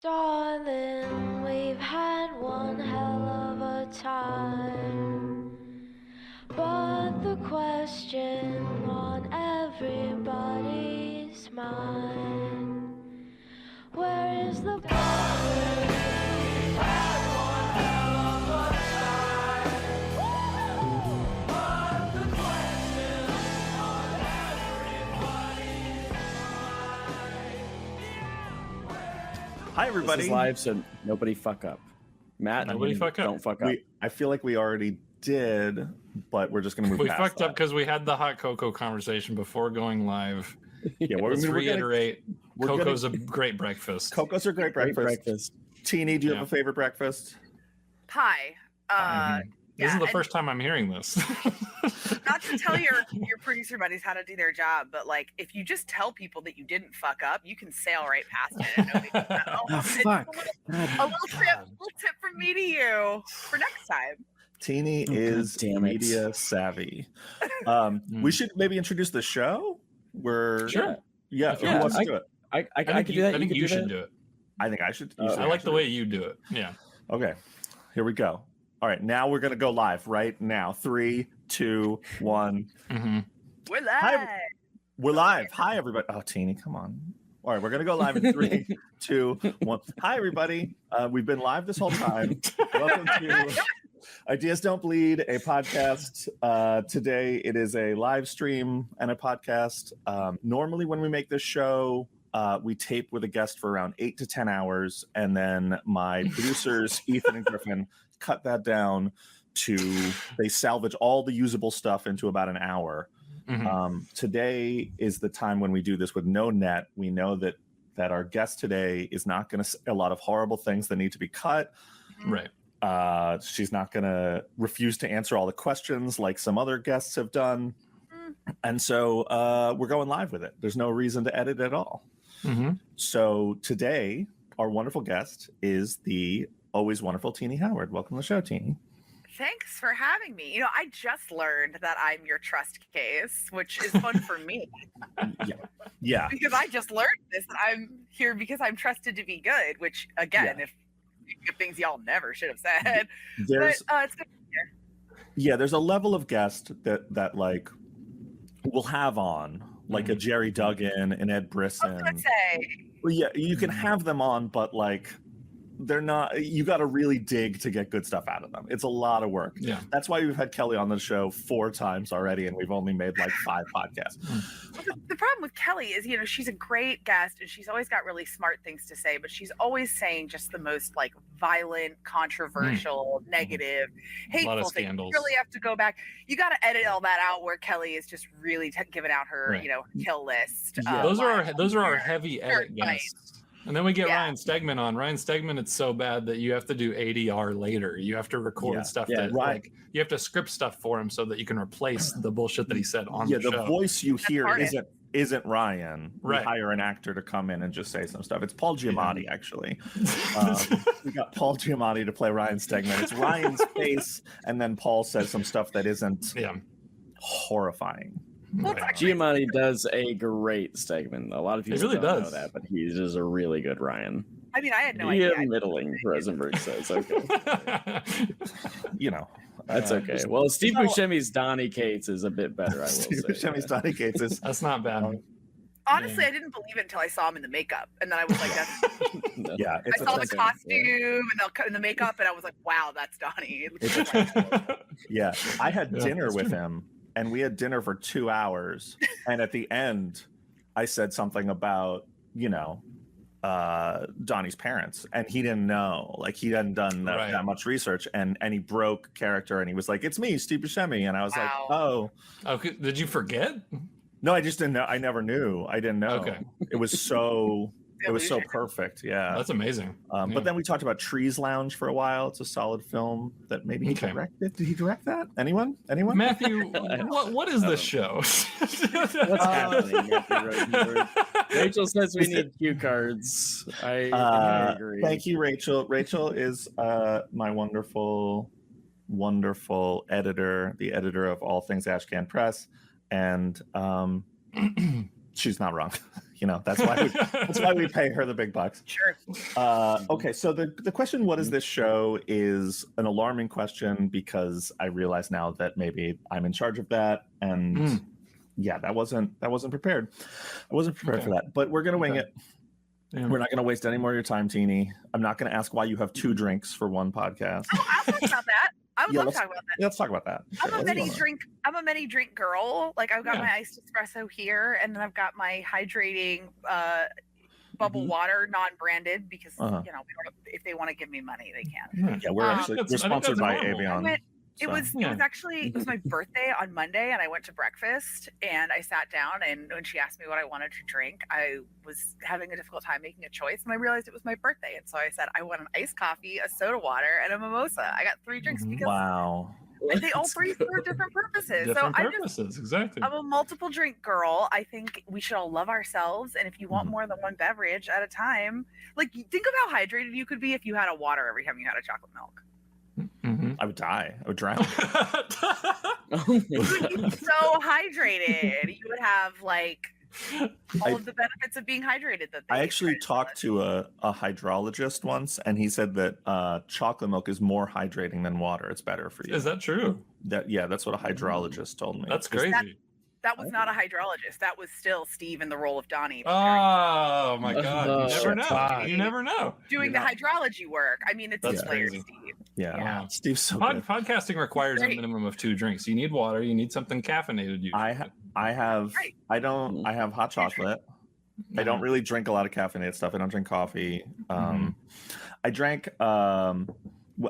Darling, we've had one hell of a time, but the question on everybody's mind, where is the Hi, everybody. This is live, so nobody fuck up. Matt, Nobody fuck up. Don't fuck up. I feel like we already did, but we're just going to move We past fucked that. up because we had the hot cocoa conversation before going live. Yeah, Let's reiterate. we're Cocoa's a great breakfast. Cocos are great breakfast. Tini, do you have a favorite breakfast? Hi. This is the first time I'm hearing this. Not to tell your producer buddies how to do their job, but like if you just tell people that you didn't fuck up, you can sail right past it. And nobody can know. Oh, fuck. A little tip from me to you for next time. Tini is media savvy. We should maybe introduce the show. Sure. Yeah. Who wants to do it? I can do that. I think you should do it. I think I should. I like the way you do it. Yeah. Okay. Here we go. All right. Now we're going to go live right now. 3, 2, 1. Mm-hmm. We're live. Hi, we're live. Hi, everybody. Oh, Tini, come on. All right. We're going to go live in 3, 2, 1. Hi, everybody. We've been live this whole time. Welcome to Ideas Don't Bleed, a podcast. Today, it is a live stream and a podcast. Normally, when we make this show, we tape with a guest for around 8 to 10 hours. And then my producers, Ethan and Griffin, cut that down to, they salvage all the usable stuff into about an hour. Mm-hmm. Today is the time when we do this with no net. We know that our guest today is not going to say a lot of horrible things that need to be cut. Right. She's not going to refuse to answer all the questions like some other guests have done. And so we're going live with it. There's no reason to edit at all. Mm-hmm. So today, our wonderful guest is the always wonderful Tini Howard. Welcome to the show, Tini. Thanks for having me. You know, I just learned that I'm your trust case, which is fun for me. Yeah. Because I just learned this, and I'm here because I'm trusted to be good, which, again, if things y'all never should have said. There's, but it's good to be here. Yeah, there's a level of guest that like we'll have on, like a Jerry Duggan and Ed Brisson. I was gonna say. Well, yeah, you can have them on, but like they're not, you got to really dig to get good stuff out of them. It's a lot of work. Yeah. That's why we've had Kelly on the show 4 times already, and we've only made like 5 podcasts. Well, the problem with Kelly is, you know, she's a great guest and she's always got really smart things to say, but she's always saying just the most like violent, controversial, negative, hateful things. You really have to go back. You got to edit all that out where Kelly is just really giving out her, you know, kill list. Yeah. Those are our heavy edit guests. And then we get Ryan Stegman on. Ryan Stegman, it's so bad that you have to do ADR later. You have to record stuff that like you have to script stuff for him so that you can replace the bullshit that he said on the show. Yeah, the voice you hear isn't Ryan. We hire an actor to come in and just say some stuff. It's Paul Giamatti, actually. We got Paul Giamatti to play Ryan Stegman. It's Ryan's face, and then Paul says some stuff that isn't horrifying. Well, Giamatti does a great Stegman. A lot of people don't know that, but he is a really good Ryan. I mean, I had no idea. Middling, Rosenberg says. Okay. You know. That's okay. Well, Steve Buscemi's Donnie Cates is a bit better, I will say. Steve Buscemi's Donnie Cates is... That's not bad. Honestly, I didn't believe it until I saw him in the makeup. And then I was like, that's... Yeah. I saw the costume and the makeup, and I was like, wow, that's Donnie. Yeah. I had dinner with him. And we had dinner for 2 hours. And at the end, I said something about, you know, Donnie's parents. And he didn't know. Like, he hadn't done that much research. And he broke character. And he was like, it's me, Steve Buscemi. And I was like, oh. Did you forget? No, I just didn't know. I never knew. I didn't know. Okay. It was so... It was so perfect. Yeah. That's amazing. But then we talked about Trees Lounge for a while. It's a solid film that maybe he directed. Did he direct that? Anyone? Matthew, what is this show? What's happening, Matthew Rosenberg? Rachel says we need cue cards. I agree. Thank you, Rachel. Rachel is my wonderful, wonderful editor, the editor of all things Ashcan Press. And she's not wrong. That's why we pay her the big bucks. Sure. Okay, so the question, what is this show, is an alarming question, because I realize now that maybe I'm in charge of that, and that wasn't prepared. I wasn't prepared for that, but we're gonna wing it. Yeah. We're not going to waste any more of your time, Tini. I'm not going to ask why you have 2 drinks for one podcast. Oh, I'll talk about that. I would love to talk about that. Let's talk about that. I'm a many drink girl. Like, I've got my iced espresso here, and then I've got my hydrating bubble water, non-branded, because if they want to give me money, they can. Yeah, we're sponsored by Avion. It was my birthday on Monday, and I went to breakfast, and I sat down, and when she asked me what I wanted to drink, I was having a difficult time making a choice, and I realized it was my birthday, and so I said I want an iced coffee, a soda water, and a mimosa. I got 3 drinks because they all 3 serve different purposes. Exactly. I'm a multiple drink girl. I think we should all love ourselves, and if you want more than one beverage at a time, like, think of how hydrated you could be if you had a water every time you had a chocolate milk. I would die. I would drown. You would be so hydrated. You would have all of the benefits of being hydrated. I actually talked to a hydrologist once, and he said that chocolate milk is more hydrating than water. It's better for you. Is that true? That's what a hydrologist told me. That's crazy. That was not a hydrologist. That was still Steve in the role of Donnie. Oh my God! You never know. You never know. Doing the hydrology work. I mean, it's player Steve. Yeah. Wow. Steve's so good. Podcasting requires a minimum of 2 drinks. You need water. You need something caffeinated. I have hot chocolate. I don't really drink a lot of caffeinated stuff. I don't drink coffee. I drank.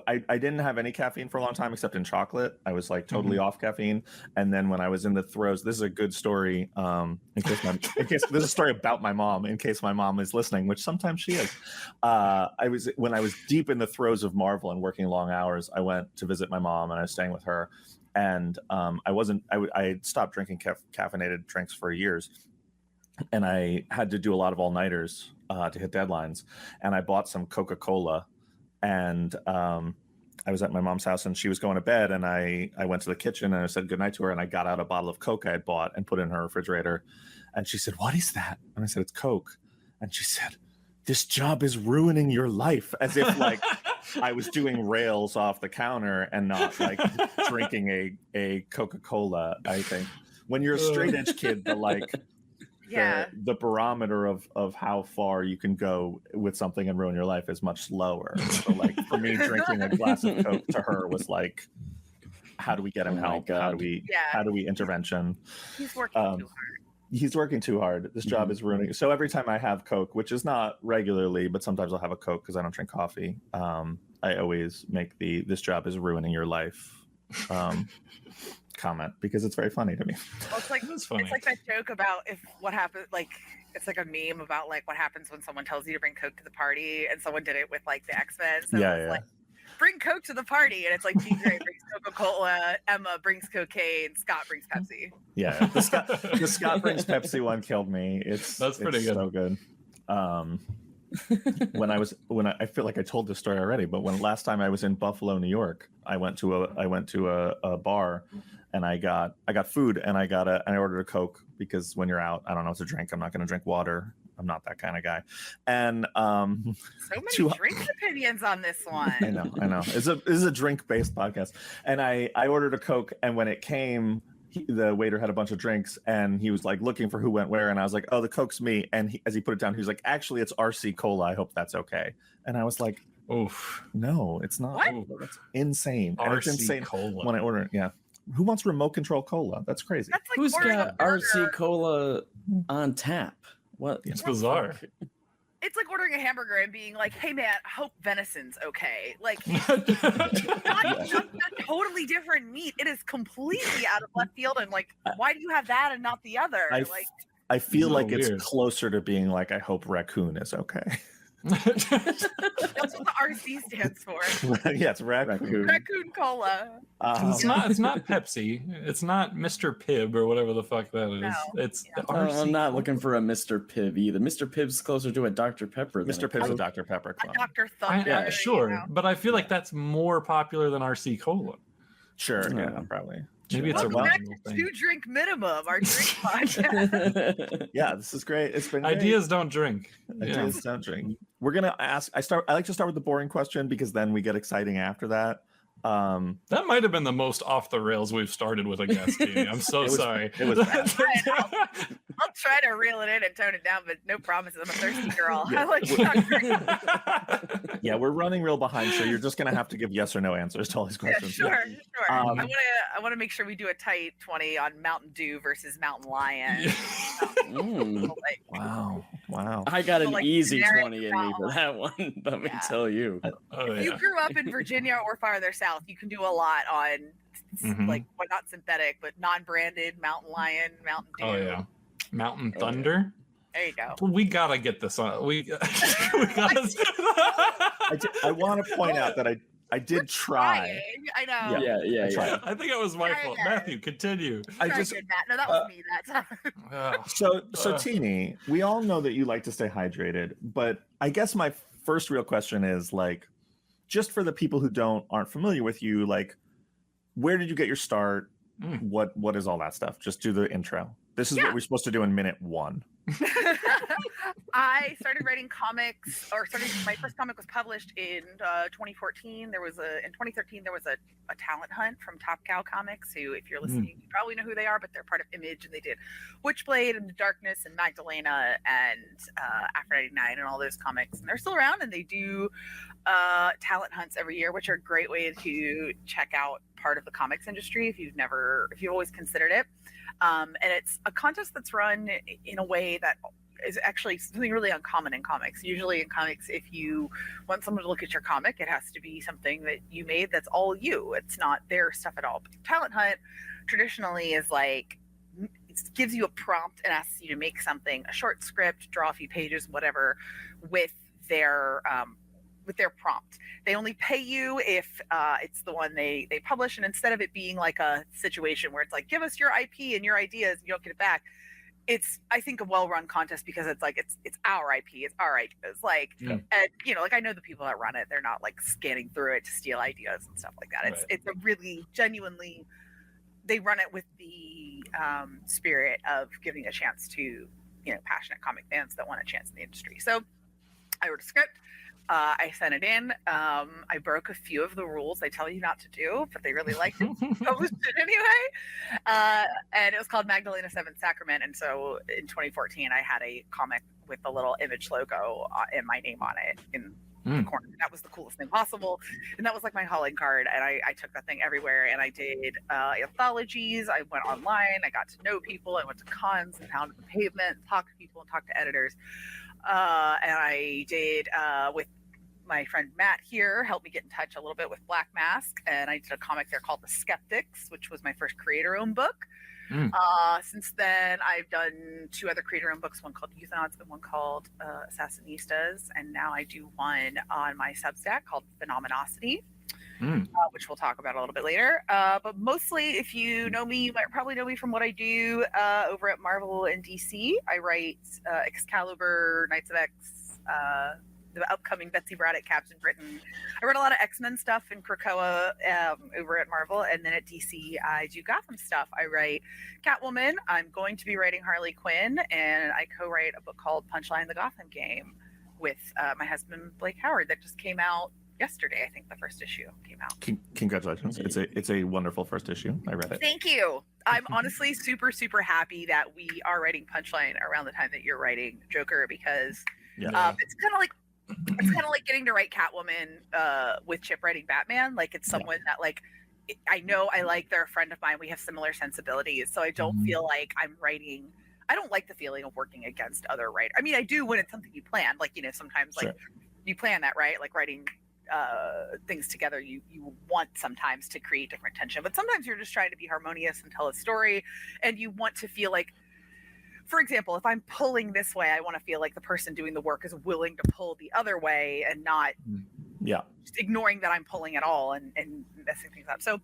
I didn't have any caffeine for a long time except in chocolate. I was totally off caffeine, and then when I was in the throes, this is a good story. In case this is a story about my mom. In case my mom is listening, which sometimes she is. When I was deep in the throes of Marvel and working long hours, I went to visit my mom, and I was staying with her, and I had stopped drinking caffeinated drinks for years, and I had to do a lot of all-nighters to hit deadlines, and I bought some Coca-Cola. And I was at my mom's house, and she was going to bed, and I went to the kitchen, and I said goodnight to her, and I got out a bottle of Coke I had bought and put it in her refrigerator. And she said, "What is that?" And I said, "It's Coke." And she said, "This job is ruining your life," as if I was doing rails off the counter and not drinking a Coca-Cola. I think when you're a straight edge kid, the barometer of how far you can go with something and ruin your life is much lower. So for me, drinking a glass of Coke to her was how do we get him help? How do we intervention? He's working too hard. He's working too hard. This job is ruining. So every time I have Coke, which is not regularly, but sometimes I'll have a Coke because I don't drink coffee. I always make this job is ruining your life comment, because it's very funny to me. Well, it's like that joke about what happened, it's like a meme about what happens when someone tells you to bring Coke to the party, and someone did it with the X-Men. So bring Coke to the party, and it's TJ brings Coca-Cola, Emma brings cocaine, Scott brings Pepsi. Yeah, the Scott brings Pepsi one killed me. That's pretty good. So good. When I feel like I told this story already, but when last time I was in Buffalo, New York, I went to a bar, and I got food, and I ordered a Coke, because when you're out, I don't know what to drink. I'm not going to drink water. I'm not that kind of guy. And so many drink opinions on this one. I know. This is a drink based podcast, and I ordered a Coke, and when it came, the waiter had a bunch of drinks, and he was looking for who went where, and I was like, "Oh, the Coke's me." And as he put it down, he was like, "Actually, it's RC Cola. I hope that's okay." And I was like, "Oof, no, it's not. What? That's insane." RC it's insane Cola. When I order it, yeah. Who wants remote control cola? That's crazy. That's who's got RC Cola on tap? What? It's bizarre. It's like ordering a hamburger and being like, "Hey man, I hope venison's okay." Not just a totally different meat. It is completely out of left field, and why do you have that and not the other? I feel so like it's weird. Closer to being I hope raccoon is okay. That's what the RC stands for. Yeah, it's raccoon. Raccoon Cola. It's not Pepsi. It's not Mr. Pibb or whatever the fuck that is. No. It's RC. I'm not looking for a Mr. Pibb either. Mr. Pibb's closer to a Dr. Pepper. Mr. Pibb's a Dr. Pepper clone. Dr. Thunder. Sure, but I feel like that's more popular than RC Cola. Sure, yeah, probably. Maybe it's a regional thing. 2-drink minimum, our drink podcast. Yeah, this is great. It's been Ideas great. don't drink. Ideas don't drink. We're gonna ask. I like to start with the boring question because then we get exciting after that. That might have been the most off the rails we've started with a guest team. I'm so sorry. It was bad. I'll try to reel it in and tone it down, but no promises. I'm a thirsty girl. I like to talk drink. Yeah, we're running real behind, so you're just gonna have to give yes or no answers to all these questions. Yeah, sure. I want to make sure we do a tight 20 on Mountain Dew versus Mountain Lion. Wow. I got an easy 20 in me for that one. Let me tell you. If you grew up in Virginia or farther south, you can do a lot on like, well, not synthetic, but non-branded Mountain Lion, Mountain Dew. Oh yeah, Mountain Thunder. There you go. We gotta get this on. We gotta. I want to point out that I did try. I know. Yeah. I think it was my fault. Matthew, continue. No, that was me that time. So Tini, we all know that you like to stay hydrated, but I guess my first real question is like, just for the people who aren't familiar with you, like, where did you get your start? What is all that stuff? Just do the intro. This is what we're supposed to do in minute 1. I started writing comics, my first comic was published in 2014. In 2013 there was a talent hunt from Top Cow Comics, who, if you're listening, you probably know who they are, but they're part of Image, and they did Witchblade and The Darkness and Magdalena and After 99 and all those comics, and they're still around, and they do talent hunts every year, which are a great way to check out part of the comics industry if you've always considered it. And it's a contest that's run in a way that is actually something really uncommon in comics. Usually in comics, if you want someone to look at your comic, it has to be something that you made that's all you. It's not their stuff at all. But talent hunt traditionally is like, it gives you a prompt and asks you to make something, a short script, draw a few pages, whatever, with their prompt. They only pay you if it's the one they publish, and instead of it being like a situation where it's like, give us your IP and your ideas and you don't get it back, it's, I think, a well-run contest because it's like it's our IP, it's our ideas. Like, and like, I know the people that run it, they're not like scanning through it to steal ideas and stuff like that. It's a really genuinely, they run it with the spirit of giving a chance to passionate comic fans that want a chance in the industry. So I wrote a script. I sent it in. I broke a few of the rules they tell you not to do, but they really liked it. Published it anyway. And it was called Magdalena 7th Sacrament. And so in 2014, I had a comic with the little Image logo and my name on it in the corner. That was the coolest thing possible. And that was like my calling card. And I took that thing everywhere. And I did anthologies. I went online. I got to know people. I went to cons and pounded the pavement, talked to people and talked to editors. And I did with my friend Matt here, helped me get in touch a little bit with Black Mask, and I did a comic there called The Skeptics, which was my first creator-owned book. Since then, I've done 2 other creator-owned books, one called Euthanauts and one called Assassinistas, and now I do one on my Substack called PHENOMENOCITY, which we'll talk about a little bit later. But mostly, if you know me, you might probably know me from what I do over at Marvel and DC. I write Excalibur, Knights of X, the upcoming Betsy Braddock Captain Britain. I wrote a lot of X-Men stuff in Krakoa over at Marvel, and then at DC, I do Gotham stuff. I write Catwoman. I'm going to be writing Harley Quinn, and I co-write a book called Punchline: The Gotham Game with my husband Blake Howard that just came out yesterday. I think the first issue came out. Congratulations! It's a wonderful first issue. I read it. Thank you. I'm honestly super happy that we are writing Punchline around the time that you're writing Joker, because it's kind of like getting to write Catwoman with Chip writing Batman. Like, it's someone that, like, I know I like, they're a friend of mine. We have similar sensibilities, so I don't feel like I'm writing. I don't like the feeling of working against other writers. I mean, I do when it's something you plan. Like, sometimes like you plan that, right? Like writing things together, you want sometimes to create different tension, but sometimes you're just trying to be harmonious and tell a story, and you want to feel like, for example, if I'm pulling this way, I want to feel like the person doing the work is willing to pull the other way and not just ignoring that I'm pulling at all and messing things up. So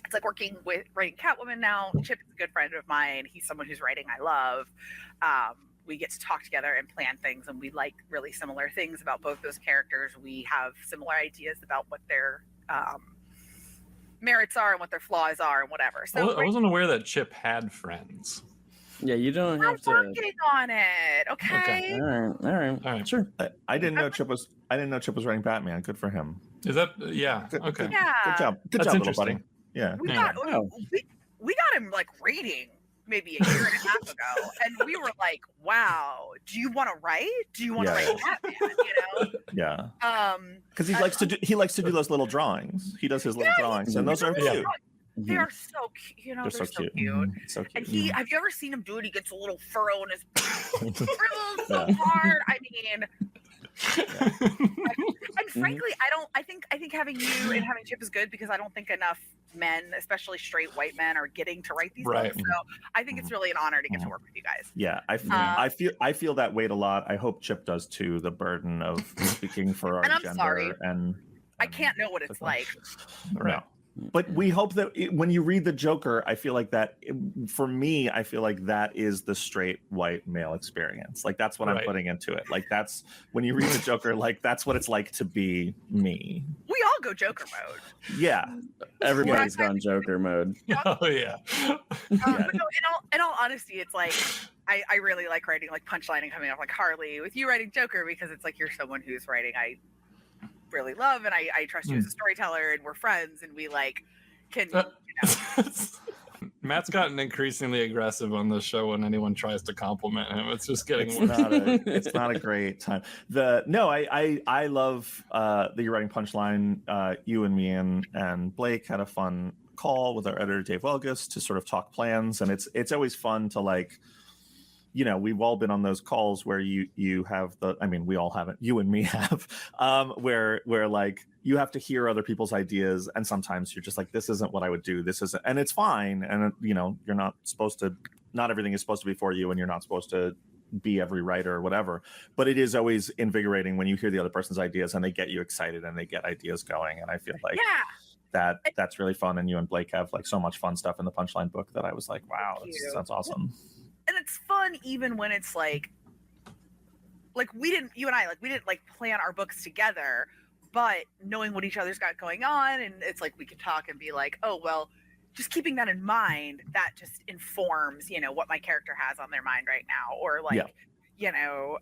it's like writing Catwoman now. Chip is a good friend of mine. He's someone whose writing I love. We get to talk together and plan things, and we like really similar things about both those characters. We have similar ideas about what their merits are and what their flaws are and whatever. So I wasn't aware that Chip had friends. Yeah, you don't have to. I'm working on it. Okay. All right. Sure. I didn't know Chip was writing Batman. Good for him. Is that okay? Yeah. Good job. Good That's job, little interesting. buddy. Yeah. We got him like reading maybe a year and a half ago, and we were like, "Wow, do you want to write? Do you want to write Batman?" You know? Yeah. Because he likes to do those little drawings. He does his little drawings, and those are cute. They are so cute. You know, they're so cute. So cute. And have you ever seen him do it? He gets a little furrow in his drills so hard. I mean, and frankly, I think having you and having Chip is good because I don't think enough men, especially straight white men, are getting to write these books. So I think it's really an honor to get to work with you guys. Yeah, I feel that weight a lot. I hope Chip does too. The burden of speaking for our and I'm gender sorry. and I can't know what it's like. No. But we hope that when you read the Joker, I feel like that for me, I feel like that is the straight white male experience. Like that's what I'm putting into it. Like that's when you read the Joker, like that's what it's like to be me. We all go Joker mode. Yeah. Everybody's gone Joker mode. Oh yeah. But no, in all honesty, it's like I really like writing like punchlining coming off like Harley with you writing Joker because it's like you're someone who's writing I really love and I trust you as a storyteller and we're friends and we like can Matt's gotten increasingly aggressive on this show when anyone tries to compliment him. It's just getting it's not a great time. I love that you're writing punchline. You and me and Blake had a fun call with our editor Dave Welgus to sort of talk plans, and it's always fun to like, you know, we've all been on those calls where you have we all haven't, you and me have, where like you have to hear other people's ideas. And sometimes you're just like, this isn't what I would do. This isn't, and it's fine. And you know, you're not supposed to, not everything is supposed to be for you and you're not supposed to be every writer or whatever, but it is always invigorating when you hear the other person's ideas and they get you excited and they get ideas going. And I feel like that's really fun. And you and Blake have like so much fun stuff in the punchline book that I was like, wow, that's awesome. And it's fun even when it's like you and I didn't like plan our books together, but knowing what each other's got going on, and it's like we can talk and be like, oh well, just keeping that in mind, that just informs, you know, what my character has on their mind right now, or like you know,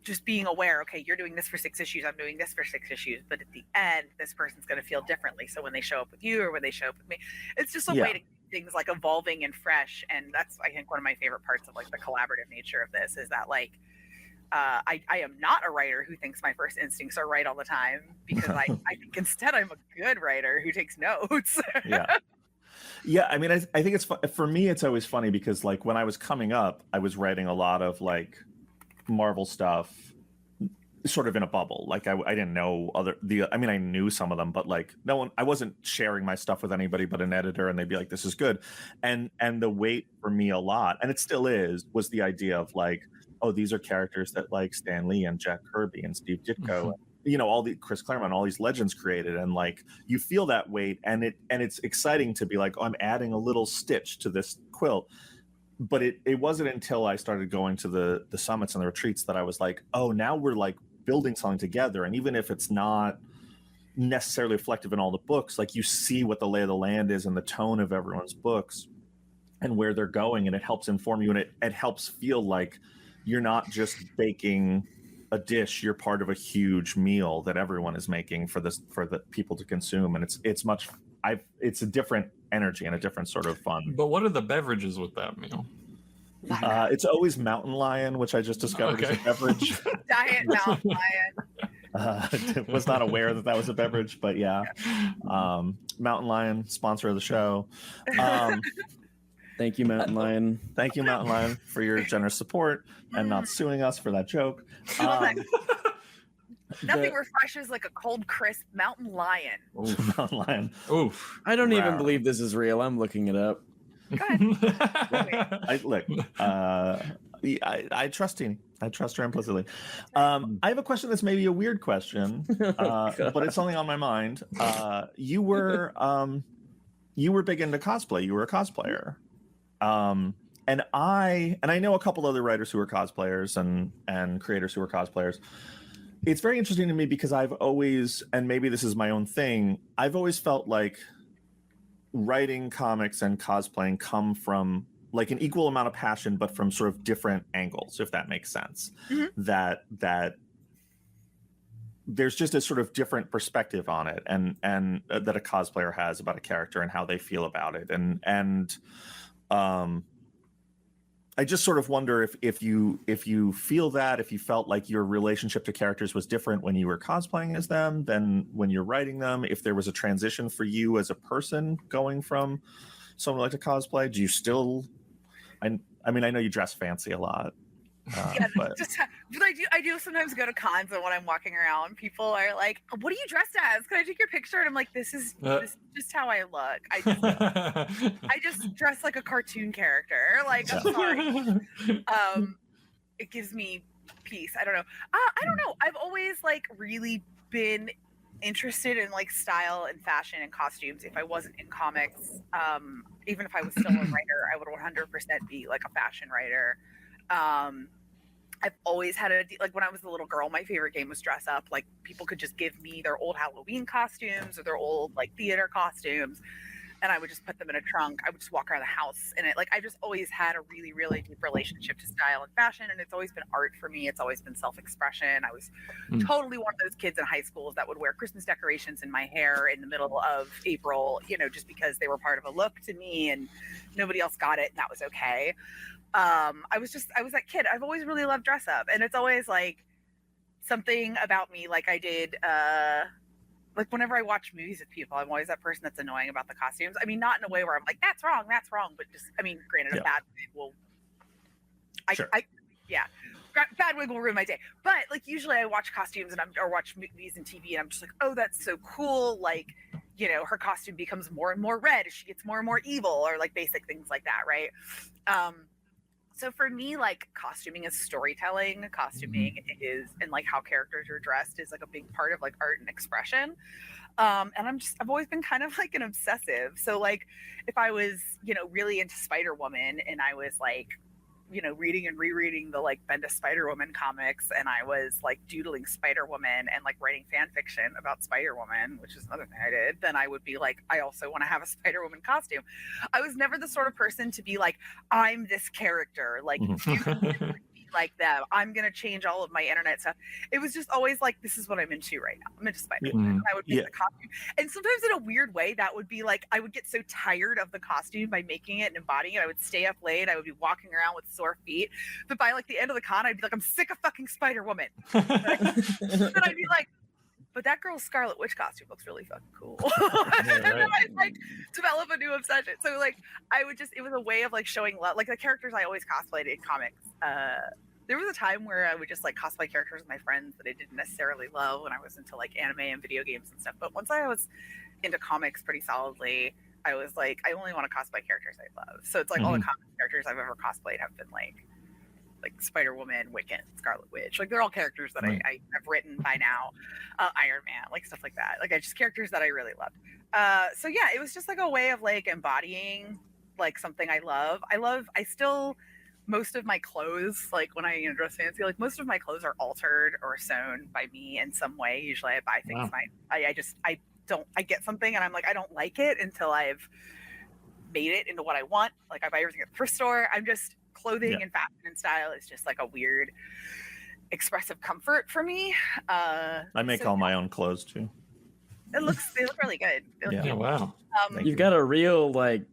just being aware, okay, you're doing this for 6 issues, I'm doing this for 6 issues, but at the end this person's going to feel differently, so when they show up with you or when they show up with me, it's just a way to things like evolving and fresh. And that's, I think, one of my favorite parts of like the collaborative nature of this is that like I am not a writer who thinks my first instincts are right all the time, because I think instead I'm a good writer who takes notes. I mean, I think it's for me it's always funny because like when I was coming up I was writing a lot of like Marvel stuff sort of in a bubble. Like I didn't know I knew some of them, but like I wasn't sharing my stuff with anybody but an editor, and they'd be like, this is good. And the weight for me a lot, and it still is, was the idea of like, oh, these are characters that like Stan Lee and Jack Kirby and Steve Ditko, you know, all the Chris Claremont, all these legends created. And like, you feel that weight, and it's exciting to be like, oh, I'm adding a little stitch to this quilt. But it wasn't until I started going to the summits and the retreats that I was like, oh, now we're like building something together. And even if it's not necessarily reflective in all the books, like you see what the lay of the land is and the tone of everyone's books and where they're going, and it helps inform you, and it helps feel like you're not just baking a dish, you're part of a huge meal that everyone is making for the people to consume. And it's a different energy and a different sort of fun. But what are the beverages with that meal? It's always Mountain Lion, which I just discovered is a beverage. Diet Mountain Lion. Was not aware that was a beverage, but yeah. Mountain Lion, sponsor of the show. Thank you, Mountain Lion. Thank you, Mountain Lion, for your generous support and not suing us for that joke. Nothing refreshes like a cold, crisp Mountain Lion. Mountain Lion. Oof. I don't even believe this is real. I'm looking it up. Go ahead. I trust Tini. I trust her implicitly. I have a question that's maybe a weird question, but it's something on my mind. You were big into cosplay. You were a cosplayer. And I know a couple other writers who are cosplayers and creators who are cosplayers. it's very interesting to me because I've always, and maybe this is my own thing, I've always felt like writing comics and cosplaying come from like an equal amount of passion, but from sort of different angles, if that makes sense. That there's just a sort of different perspective on it, and that a cosplayer has about a character and how they feel about it, and I just sort of wonder if you feel that, if you felt like your relationship to characters was different when you were cosplaying as them than when you're writing them, if there was a transition for you as a person going from someone like to cosplay. Do you still, I mean, I know you dress fancy a lot. But I do sometimes go to cons, and when I'm walking around, people are like, "What are you dressed as? Can I take your picture?" And I'm like, "This is just how I look. I just dress like a cartoon character. Like, I'm sorry. It gives me peace. I don't know. I don't know. I've always like really been interested in like style and fashion and costumes. If I wasn't in comics, even if I was still a writer, I would 100% be like a fashion writer. I've always had like when I was a little girl, my favorite game was dress up. Like people could just give me their old Halloween costumes or their old like theater costumes, and I would just put them in a trunk. I would just walk around the house in it. Like I just always had a really, really deep relationship to style and fashion, and it's always been art for me. It's always been self-expression. I was totally one of those kids in high school that would wear Christmas decorations in my hair in the middle of April, you know, just because they were part of a look to me and nobody else got it, and that was okay. I was that kid. I've always really loved dress up, and it's always like something about me. Like I did, like whenever I watch movies with people, I'm always that person that's annoying about the costumes. I mean, not in a way where I'm like, that's wrong, but just, I mean, granted, a bad wig will, bad wig will ruin my day. But like usually I watch costumes or watch movies and TV, and I'm just like, oh, that's so cool. Like, you know, her costume becomes more and more red as she gets more and more evil, or like basic things like that, right? So for me, like costuming is storytelling. Costuming is, and like how characters are dressed is like a big part of like art and expression. And I've always been kind of like an obsessive. So like if I was, you know, really into Spider-Woman, and I was like, you know, reading and rereading the like Bendis Spider-Woman comics, and I was like doodling Spider-Woman and like writing fan fiction about Spider-Woman, which is another thing I did, then I would be like, I also want to have a Spider-Woman costume. I was never the sort of person to be like, I'm this character, like you be like them, I'm gonna change all of my internet stuff. It was just always like, this is what I'm into right now. I'm into Spider-Woman. I would make the costume, and sometimes in a weird way that would be like, I would get so tired of the costume by making it and embodying it, I would stay up late, I would be walking around with sore feet, but by like the end of the con I'd be like, I'm sick of fucking Spider-Woman. Then I'd be like, but that girl's Scarlet Witch costume looks really fucking cool. And then I'd like develop a new obsession. So like I would just, it was a way of like showing love. Like the characters I always cosplayed in comics. There was a time where I would just like cosplay characters with my friends that I didn't necessarily love when I was into like anime and video games and stuff. But once I was into comics pretty solidly, I was like, I only want to cosplay characters I love. So it's like all the comic characters I've ever cosplayed have been like Spider-Woman, Wiccan, Scarlet Witch. Like they're all characters that I have written by now. Iron Man, like stuff like that. Like I just characters that I really loved. So yeah, it was just like a way of like embodying like something I love. I still, most of my clothes, like when I dress fancy, like most of my clothes are altered or sewn by me in some way. Usually I buy things. I get something and I'm like, I don't like it until I've made it into what I want. Like I buy everything at the thrift store. I'm just, clothing and fashion and style is just like a weird expressive comfort for me. I make all my own clothes too. They look really good. Yeah, wow. You've got a real like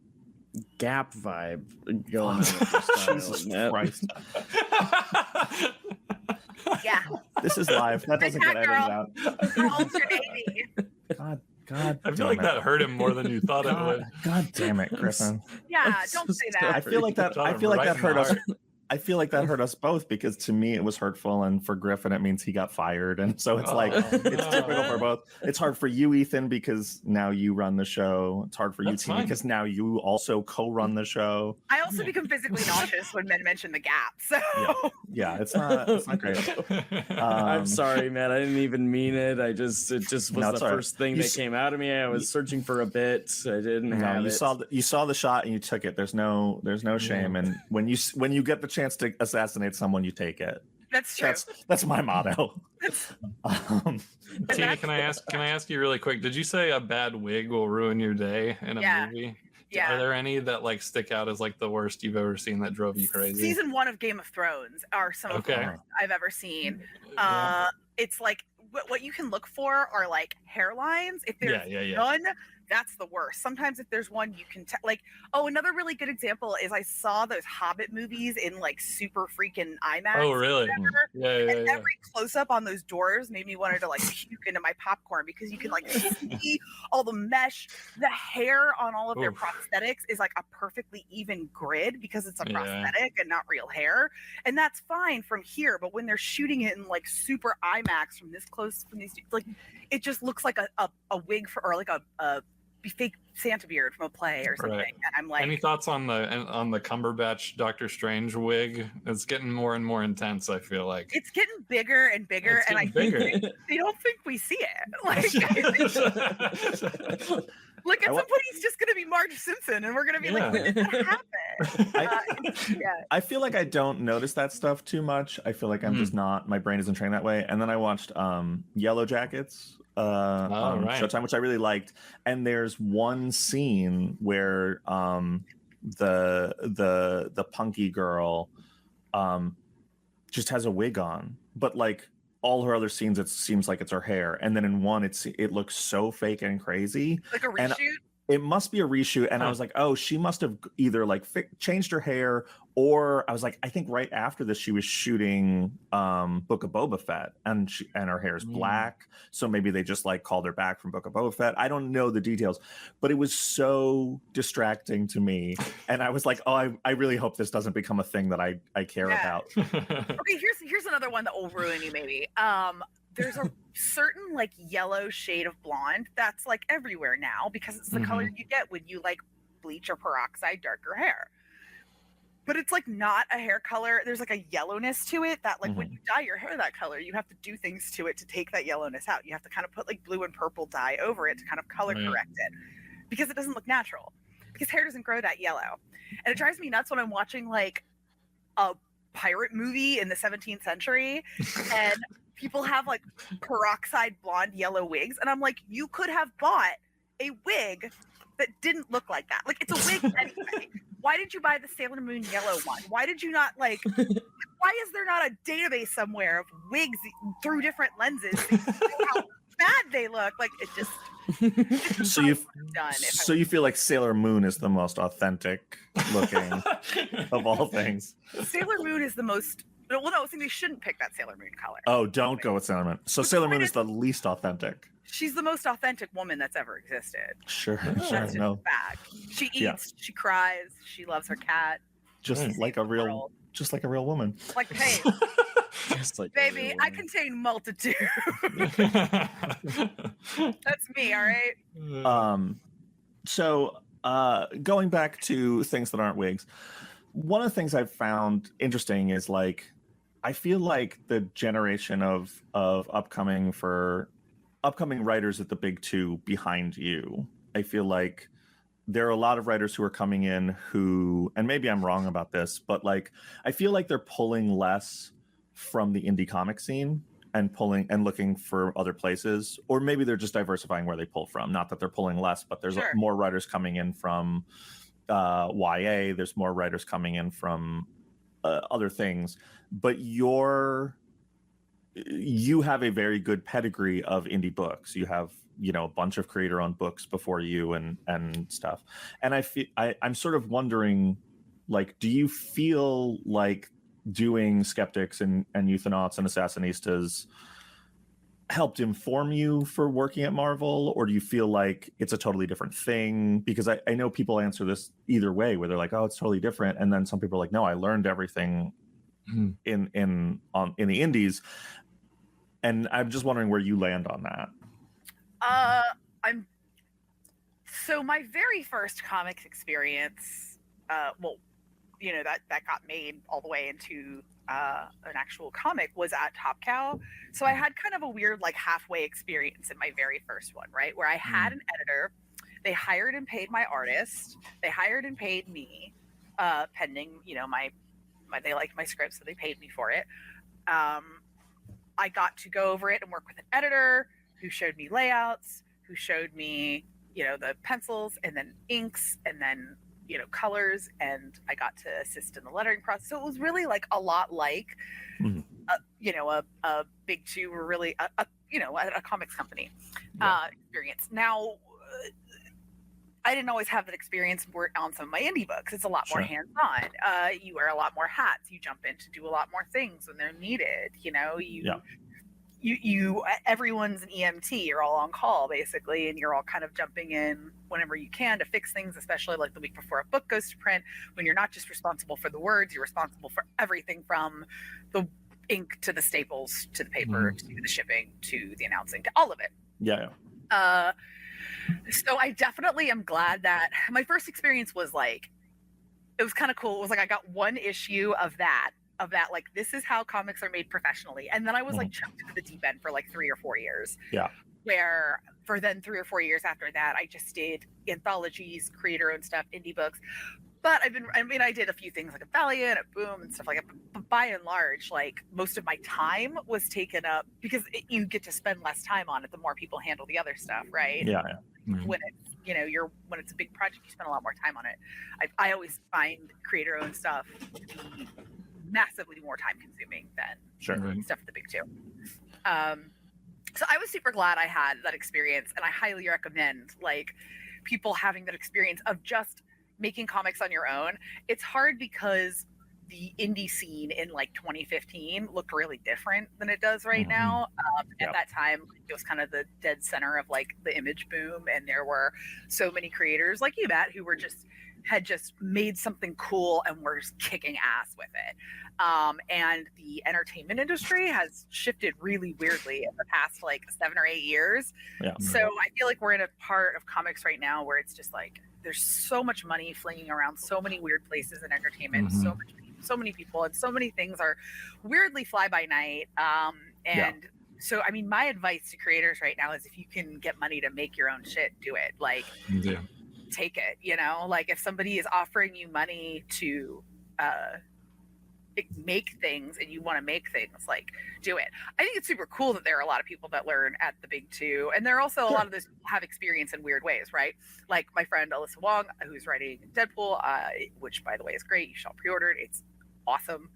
Gap vibe going on with your style. Jesus Christ. Yeah. This is live. That doesn't get edited out. God, I feel like that hurt him more than you thought it would. God damn it, Griffin. Yeah, don't say that. I feel like that hurt us. I feel like that hurt us both, because to me it was hurtful, and for Griffin it means he got fired, and so it's like it's typical for both. It's hard for you, Ethan, because now you run the show. It's hard for you, Tina, because now you also co-run the show. I also become physically nauseous when men mention the Gap. So yeah, it's not great. I'm sorry, man. I didn't even mean it. It just was the first thing that came out of me. I was searching for a bit. I didn't have it. You saw the shot and you took it. There's no shame, and when you get the chance to assassinate someone, you take it. That's true. That's my motto. Tina, can I ask you really quick? Did you say a bad wig will ruin your day in a movie? Yeah. Are there any that like stick out as like the worst you've ever seen that drove you crazy? Season 1 of Game of Thrones are some of the worst I've ever seen. It's like what you can look for are like hairlines. If there's none, that's the worst. Sometimes if there's one, you can like, another really good example is I saw those Hobbit movies in like super freaking IMAX. Oh, really? And every close up on those doors made me want to like puke into my popcorn because you can like see all the mesh. The hair on all of their prosthetics is like a perfectly even grid because it's a prosthetic and not real hair. And that's fine from here. But when they're shooting it in like super IMAX from this close, from these, like, it just looks like a wig or like a fake Santa beard from a play or something. And I'm like, any thoughts on the Cumberbatch Doctor Strange wig? It's getting more and more intense. I feel like it's getting bigger and bigger, and I think they don't think we see it. Like, look, at some point he's just gonna be Marge Simpson, and we're gonna be like, when did that happen? I feel like I don't notice that stuff too much. I feel like I'm just not. My brain isn't trained that way. And then I watched Yellow Jackets. Showtime, which I really liked, and there's one scene where the punky girl just has a wig on, but like all her other scenes it seems like it's her hair, and then in one it looks so fake and crazy, like a reshoot. It must be a reshoot, and I was like, oh, she must have either like changed her hair, or I was like, I think right after this she was shooting Book of Boba Fett, and her hair is black, so maybe they just like called her back from Book of Boba Fett. I don't know the details, but it was so distracting to me, and I was like, oh, I really hope this doesn't become a thing that I care about. Okay, here's another one that will ruin you maybe. There's a certain like yellow shade of blonde that's like everywhere now because it's the color you get when you like bleach or peroxide darker hair. But it's like not a hair color. There's like a yellowness to it that like when you dye your hair that color, you have to do things to it to take that yellowness out. You have to kind of put like blue and purple dye over it to kind of color correct it because it doesn't look natural because hair doesn't grow that yellow. And it drives me nuts when I'm watching like a pirate movie in the 17th century and people have like peroxide blonde yellow wigs, and I'm like, you could have bought a wig that didn't look like that. Like, it's a wig anyway. Why did you buy the Sailor Moon yellow one? Why did you not like? Why is there not a database somewhere of wigs through different lenses to see how bad they look? Like, it just. So you feel like Sailor Moon is the most authentic looking of all things. Sailor Moon is the most. Well, no, I think they shouldn't pick that Sailor Moon color. Oh, don't go with Sailor Moon. So Sailor Moon is the least authentic. She's the most authentic woman that's ever existed. Sure. That's just fact. She eats, she cries, she loves her cat. Just like a real woman. Like pain. Like baby, I contain multitude. That's me, all right? So going back to things that aren't wigs, one of the things I've found interesting is like I feel like the generation of upcoming writers at the big two behind you, I feel like there are a lot of writers who are coming in who, and maybe I'm wrong about this, but like I feel like they're pulling less from the indie comic scene and looking for other places, or maybe they're just diversifying where they pull from. Not that they're pulling less, but there's more writers coming in from YA. There's more writers coming in from other things, but you have a very good pedigree of indie books. You have, a bunch of creator-owned books before you and stuff. And I'm sort of wondering, like, do you feel like doing Skeptics and Euthonauts and Assassinistas helped inform you for working at Marvel, or do you feel like it's a totally different thing? Because I know people answer this either way, where they're like, oh, it's totally different, and then some people are like, no, I learned everything in the indies. And I'm just wondering where you land on that. So my very first comics experience, that got made all the way into an actual comic was at Top Cow. So I had kind of a weird like halfway experience in my very first one, right? Where I had an editor, they hired and paid my artist, they hired and paid me, pending, they liked my script, so they paid me for it. I got to go over it and work with an editor who showed me layouts, who showed me, the pencils and then inks and then, colors. And I got to assist in the lettering process. So it was really like a lot like, a big two or really, a comics company experience. Now, I didn't always have that experience on some of my indie books. It's a lot more hands-on. You wear a lot more hats. You jump in to do a lot more things when they're needed. Everyone's an EMT. You're all on call basically, and you're all kind of jumping in whenever you can to fix things, especially like the week before a book goes to print, when you're not just responsible for the words, you're responsible for everything from the ink to the staples to the paper to the shipping to the announcing to all of it. So I definitely am glad that my first experience was like, it was kind of cool. It was like I got one issue of that, like, this is how comics are made professionally. And then I was like chucked into the deep end for like 3 or 4 years. Where for then 3 or 4 years after that, I just did anthologies, creator-owned stuff, indie books. But I did a few things like a Valiant, a Boom, and stuff like that. But by and large, like, most of my time was taken up because you get to spend less time on it the more people handle the other stuff, right? When it's when it's a big project, you spend a lot more time on it. I always find creator-owned stuff to be massively more time consuming than stuff at the big two. So I was super glad I had that experience, and I highly recommend like people having that experience of just making comics on your own. It's hard because the indie scene in like 2015 looked really different than it does right now. At that time, it was kind of the dead center of like the image boom, and there were so many creators like you, Matt, who had just made something cool and were just kicking ass with it. And the entertainment industry has shifted really weirdly in the past like 7 or 8 years. So I feel like we're in a part of comics right now where it's just like there's so much money flinging around so many weird places in entertainment, so many people, and so many things are weirdly fly by night. So I mean, my advice to creators right now is if you can get money to make your own shit, do it. Like take it, like if somebody is offering you money to make things and you want to make things, like, do it. I think it's super cool that there are a lot of people that learn at the big two, and there are also a lot of those people have experience in weird ways, right? Like my friend Alyssa Wong, who's writing Deadpool, which by the way is great. You should all pre-order it. It's awesome.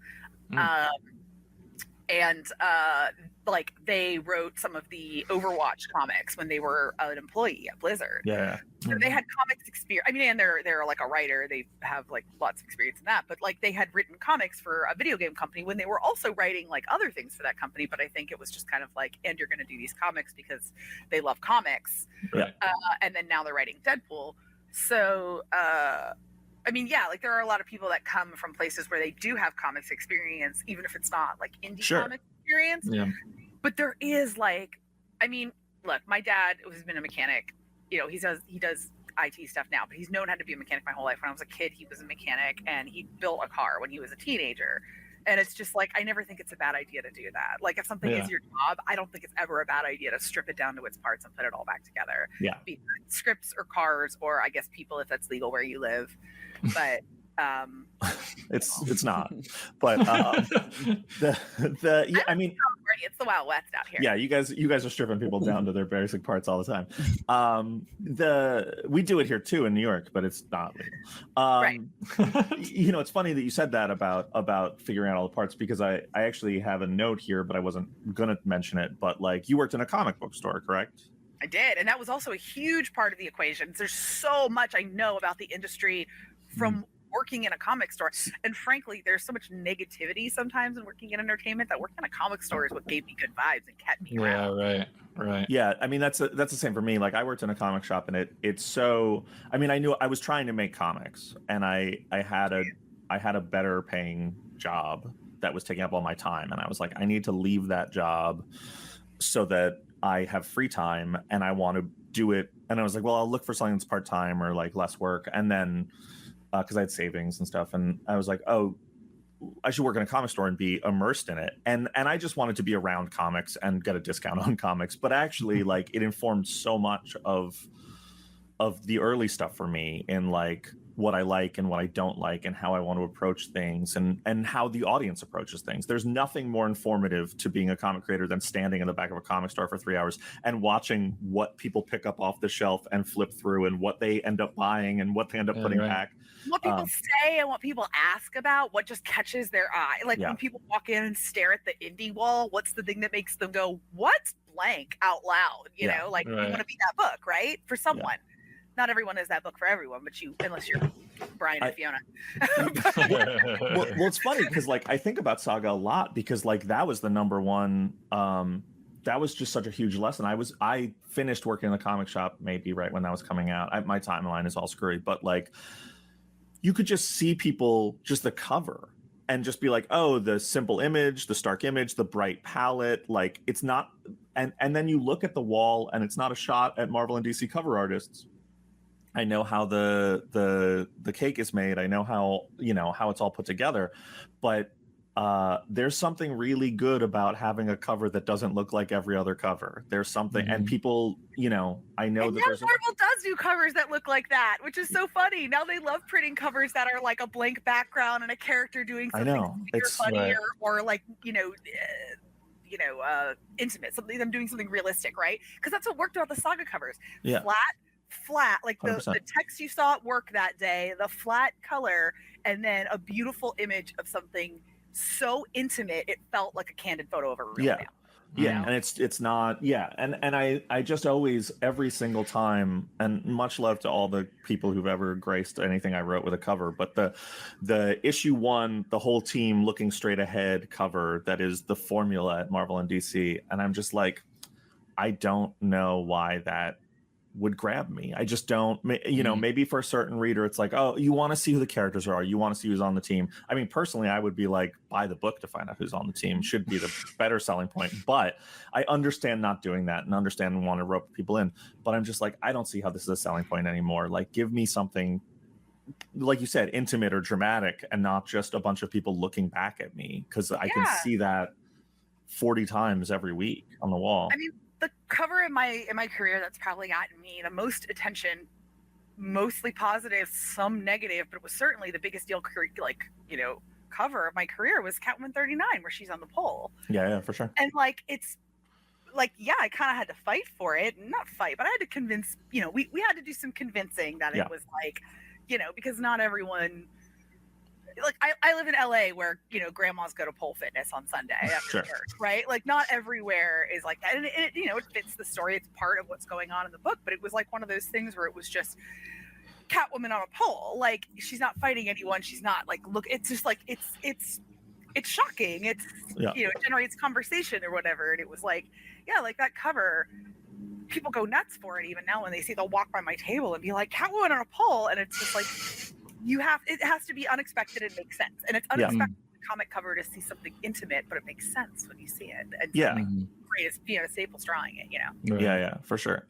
Like they wrote some of the Overwatch comics when they were an employee at Blizzard. So they had comics experience. I mean, and they're like a writer. They have like lots of experience in that. But like they had written comics for a video game company when they were also writing like other things for that company. But I think it was just kind of like, and you're going to do these comics because they love comics. And then now they're writing Deadpool. So I mean, like there are a lot of people that come from places where they do have comics experience, even if it's not like indie comic experience. But there is like, I mean, look, my dad has been a mechanic. He does IT stuff now, but he's known how to be a mechanic my whole life. When I was a kid, he was a mechanic, and he built a car when he was a teenager. And it's just like, I never think it's a bad idea to do that. Like if something is your job, I don't think it's ever a bad idea to strip it down to its parts and put it all back together. Be it scripts or cars, or I guess people, if that's legal where you live. But it's not, but I mean, it's the Wild West out here. You guys are stripping people down to their basic parts all the time. We do it here too in New York, but it's not legal. It's funny that you said that about figuring out all the parts, because I actually have a note here, but I wasn't gonna mention it. But like, you worked in a comic book store, correct? I did, and that was also a huge part of the equation. There's so much I know about the industry from working in a comic store, and frankly, there's so much negativity sometimes in working in entertainment that working in a comic store is what gave me good vibes and kept me around. Right. Yeah, I mean that's the same for me. Like I worked in a comic shop, and it's so. I mean, I knew I was trying to make comics, and I had a better paying job that was taking up all my time, and I was like, I need to leave that job so that I have free time, and I want to do it. And I was like, well, I'll look for something that's part-time or like less work. And then because I had savings and stuff, and I was like, oh, I should work in a comic store and be immersed in it. And I just wanted to be around comics and get a discount on comics. But actually, like, it informed so much of the early stuff for me in like what I like and what I don't like and how I want to approach things and how the audience approaches things. There's nothing more informative to being a comic creator than standing in the back of a comic store for 3 hours and watching what people pick up off the shelf and flip through and what they end up buying and what they end up putting back. What people say and what people ask about, what just catches their eye. Like when people walk in and stare at the indie wall, what's the thing that makes them go, what's blank out loud? You know, like you want to be that book, right? For someone. Not everyone is that book for everyone, but unless you're Brian and Fiona. well, it's funny because like I think about Saga a lot because like that was the number one. That was just such a huge lesson. I finished working in the comic shop maybe right when that was coming out. My timeline is all screwy, but like you could just see people just the cover and just be like, oh, the simple image, the stark image, the bright palette, like it's not. And then you look at the wall and it's not a shot at Marvel and DC cover artists. I know how the cake is made. I know how it's all put together, but there's something really good about having a cover that doesn't look like every other cover. There's something, and people, I know that there's Marvel does do covers that look like that, which is so funny. Now they love printing covers that are like a blank background and a character doing something funny or like intimate, them doing something realistic, right? Because that's what worked about the Saga covers. Flat, like the text you saw at work that day, the flat color, and then a beautiful image of something so intimate it felt like a candid photo of a real man. And it's not and I just always, every single time, and much love to all the people who've ever graced anything I wrote with a cover, but the issue 1, the whole team looking straight ahead cover, that is the formula at Marvel and DC, and I'm just like, I don't know why that would grab me. I just don't, maybe for a certain reader, it's like, oh, you want to see who the characters are. You want to see who's on the team. I mean, personally, I would be like, buy the book to find out who's on the team should be the better selling point. But I understand not doing that and understand and want to rope people in. But I'm just like, I don't see how this is a selling point anymore. Like, give me something, like you said, intimate or dramatic and not just a bunch of people looking back at me. Because I can see that 40 times every week on the wall. I mean, the cover in my career that's probably gotten me the most attention, mostly positive, some negative, but it was certainly the biggest deal, cover of my career was Catwoman 39, where she's on the pole. Yeah, for sure. And like, it's like, I kind of had to fight for it, not fight, but I had to convince, we had to do some convincing that it was like, because not everyone, like I live in LA where grandmas go to pole fitness on Sunday after church, right? Like not everywhere is like that, and it fits the story. It's part of what's going on in the book, but it was like one of those things where it was just Catwoman on a pole. Like she's not fighting anyone. She's not like it's just like it's shocking. It's it generates conversation or whatever. And it was like like that cover. People go nuts for it even now when they see they'll walk by my table and be like Catwoman on a pole, and it's just like. It has to be unexpected and make sense. And it's unexpected in the comic cover to see something intimate, but it makes sense when you see it. And great as Fiona Staples drawing it, Yeah, for sure.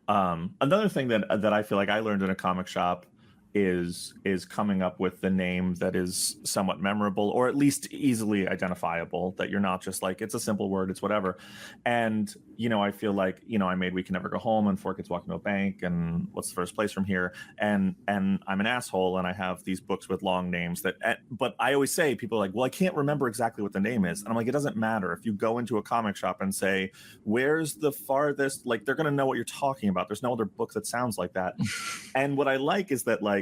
Another thing that I feel like I learned in a comic shop is coming up with the name that is somewhat memorable or at least easily identifiable, that you're not just like, it's a simple word, it's whatever. And I feel like I made We Can Never Go Home and Four Kids Walk Into a Bank and What's the First Place from Here, and I'm an asshole and I have these books with long names but I always say, people are like, well, I can't remember exactly what the name is, and I'm like, it doesn't matter. If you go into a comic shop and say, where's the farthest, like they're gonna know what you're talking about. There's no other book that sounds like that. And what I like is that like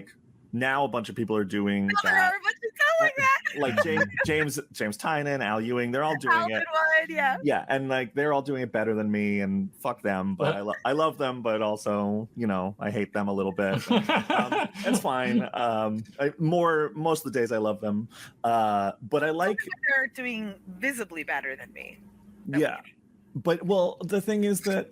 now a bunch of people are doing that. There are a bunch of like that. Like James Tynan, Al Ewing, they're all doing it. Yeah, and like they're all doing it better than me, and fuck them. But I love them, but also I hate them a little bit. It's fine. Most of the days I love them, but I like they're doing visibly better than me. But the thing is that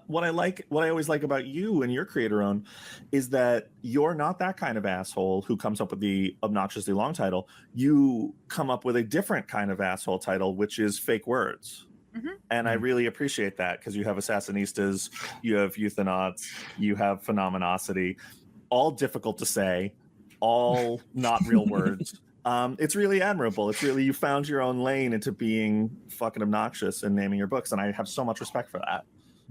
what I always like about you and your creator own is that you're not that kind of asshole who comes up with the obnoxiously long title. You come up with a different kind of asshole title, which is fake words. And I really appreciate that, because you have Assassinistas, you have Euthanauts, you have Phenomenosity, all difficult to say, all not real words. It's really admirable. It's really, you found your own lane into being fucking obnoxious and naming your books, and I have so much respect for that.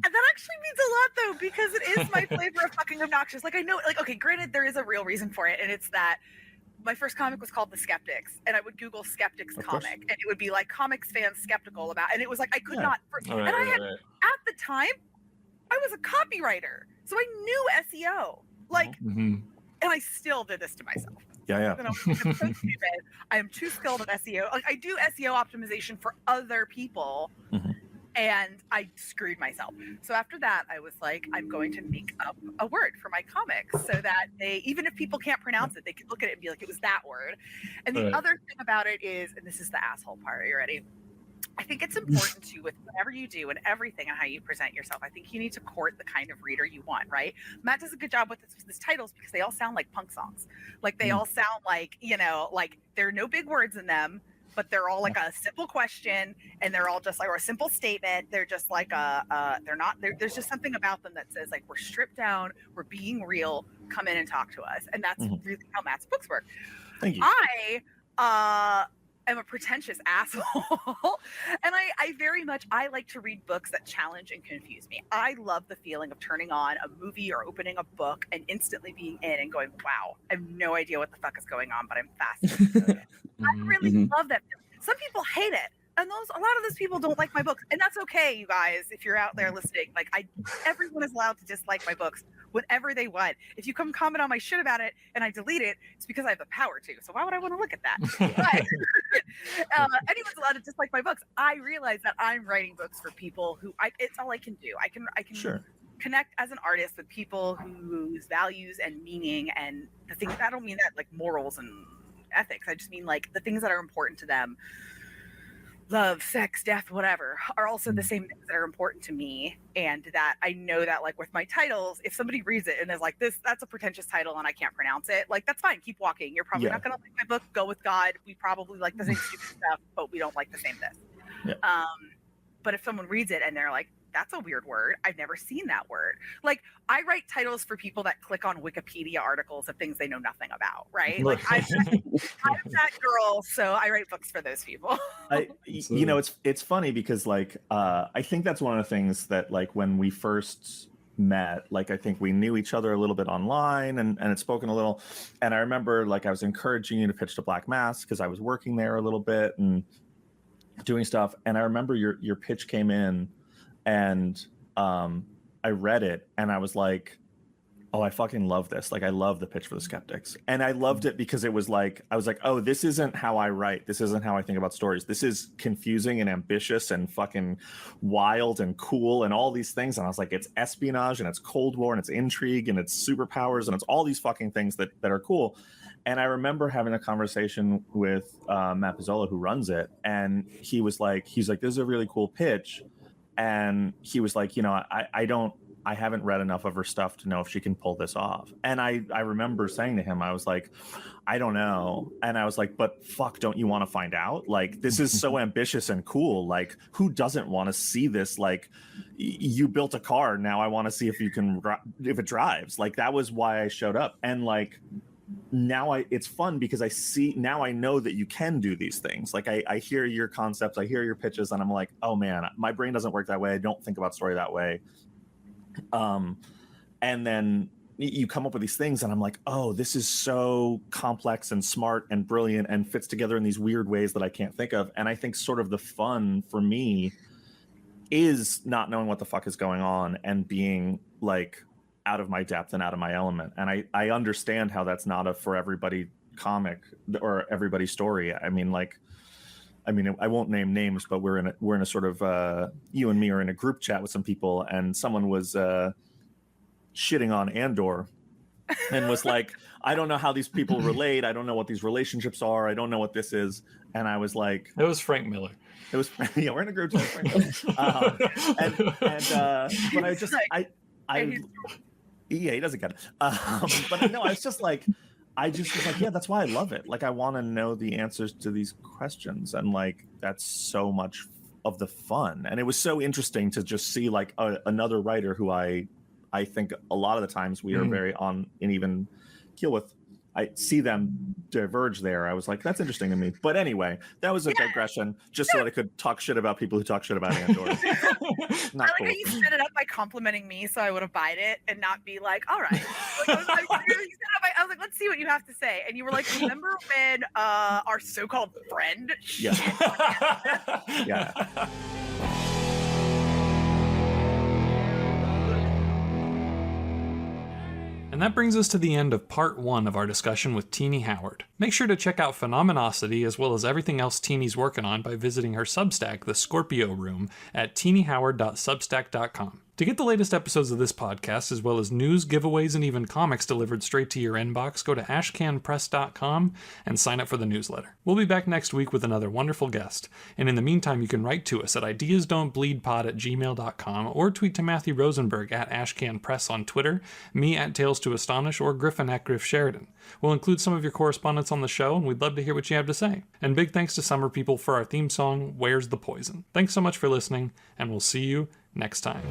And that actually means a lot, though, because it is my flavor of fucking obnoxious. Like, I know, like, okay, granted, there is a real reason for it, and it's that my first comic was called The Skeptics, and I would Google Skeptics comic, and it would be like comics fans skeptical about, and it was like I could not. And I had at the time, I was a copywriter, so I knew SEO, like, and I still did this to myself. Yeah. I'm so stupid. I am too skilled at SEO. Like, I do SEO optimization for other people. And I screwed myself. So after that, I was like, I'm going to make up a word for my comics so that even if people can't pronounce it, they can look at it and be like, it was that word. And the other thing about it is, and this is the asshole part, are you ready? I think it's important to, with whatever you do and everything and how you present yourself, I think you need to court the kind of reader you want, right? Matt does a good job with this titles because they all sound like punk songs. Like they all sound like, like there are no big words in them, but they're all like a simple question, and they're all just like, or a simple statement. They're just like there's just something about them that says like, we're stripped down, we're being real, come in and talk to us. And that's really how Matt's books work. Thank you. I am a pretentious asshole. And I very much, I like to read books that challenge and confuse me. I love the feeling of turning on a movie or opening a book and instantly being in and going, wow, I have no idea what the fuck is going on, but I'm fascinated. I really love that. Some people hate it. And a lot of those people don't like my books. And that's okay, you guys, if you're out there listening. Like, everyone is allowed to dislike my books whenever they want. If you come comment on my shit about it and I delete it, it's because I have the power to. So why would I want to look at that? But anyone's allowed to dislike my books. I realize that I'm writing books for people who it's all I can do. I can connect as an artist with people whose values and meaning and the things, I don't mean that like morals and ethics. I just mean like the things that are important to them, love, sex, death, whatever, are also the same things that are important to me. And that I know that like with my titles, if somebody reads it and is like, that's a pretentious title and I can't pronounce it, like that's fine, keep walking. You're probably not gonna like my book, go with God. We probably like the same stupid stuff, but we don't like the same this. But if someone reads it and they're like, that's a weird word, I've never seen that word. Like, I write titles for people that click on Wikipedia articles of things they know nothing about, right? Like, I'm that girl, so I write books for those people. It's funny because, like, I think that's one of the things that, like, when we first met, like, I think we knew each other a little bit online and had spoken a little. And I remember, like, I was encouraging you to pitch to Black Mass because I was working there a little bit and doing stuff. And I remember your pitch came in, and I read it and I was like, oh, I fucking love this. Like, I love the pitch for the Skeptics. And I loved it because it was like, I was like, oh, this isn't how I write. This isn't how I think about stories. This is confusing and ambitious and fucking wild and cool and all these things. And I was like, it's espionage and it's Cold War and it's intrigue and it's superpowers and it's all these fucking things that are cool. And I remember having a conversation with Matt Pizzola, who runs it. And he's like, this is a really cool pitch. And he was like, I haven't read enough of her stuff to know if she can pull this off. And I remember saying to him, I was like, I don't know. And I was like, but fuck, don't you want to find out? Like, this is so ambitious and cool. Like, who doesn't want to see this? Like, you built a car. Now I want to see if it drives. Like, that was why I showed up. And like, now it's fun because I know that you can do these things. Like, I hear your concepts, I hear your pitches, and I'm like, oh man, my brain doesn't work that way. I don't think about story that way. And then you come up with these things and I'm like, oh, this is so complex and smart and brilliant and fits together in these weird ways that I can't think of. And I think sort of the fun for me is not knowing what the fuck is going on and being like out of my depth and out of my element. And I understand how that's not a for everybody comic or everybody story. I mean, I won't name names, but we're in a sort of you and me are in a group chat with some people, and someone was shitting on Andor and was like, I don't know how these people relate. I don't know what these relationships are. I don't know what this is. And I was like, it was Frank Miller. It was, yeah, we're in a group chat with Frank Miller. But I just, yeah, he doesn't get it. But no, I was just like, yeah, that's why I love it. Like, I want to know the answers to these questions. And like, that's so much of the fun. And it was so interesting to just see like another writer who I think a lot of the times we are very on an even keel with, I see them diverge there. I was like, that's interesting to me. But anyway, that was a digression, just so that I could talk shit about people who talk shit about Andor. Not I like how you set it up by complimenting me, so I would abide it and not be like, all right. I was like, let's see what you have to say. And you were like, remember when our so-called friend? Yeah. Yeah. And that brings us to the end of part 1 of our discussion with TINI Howard. Make sure to check out PHENOMENOCITY as well as everything else TINI's working on by visiting her Substack, The Scorpio Room, at tinihoward.substack.com. To get the latest episodes of this podcast, as well as news, giveaways, and even comics delivered straight to your inbox, go to ashcanpress.com and sign up for the newsletter. We'll be back next week with another wonderful guest. And in the meantime, you can write to us at ideasdon'tbleedpod@gmail.com or tweet to Matthew Rosenberg at ashcanpress on Twitter, me at Tales to Astonish, or Griffin at Griff Sheridan. We'll include some of your correspondence on the show, and we'd love to hear what you have to say. And big thanks to Summer People for our theme song, Where's the Poison? Thanks so much for listening, and we'll see you next time.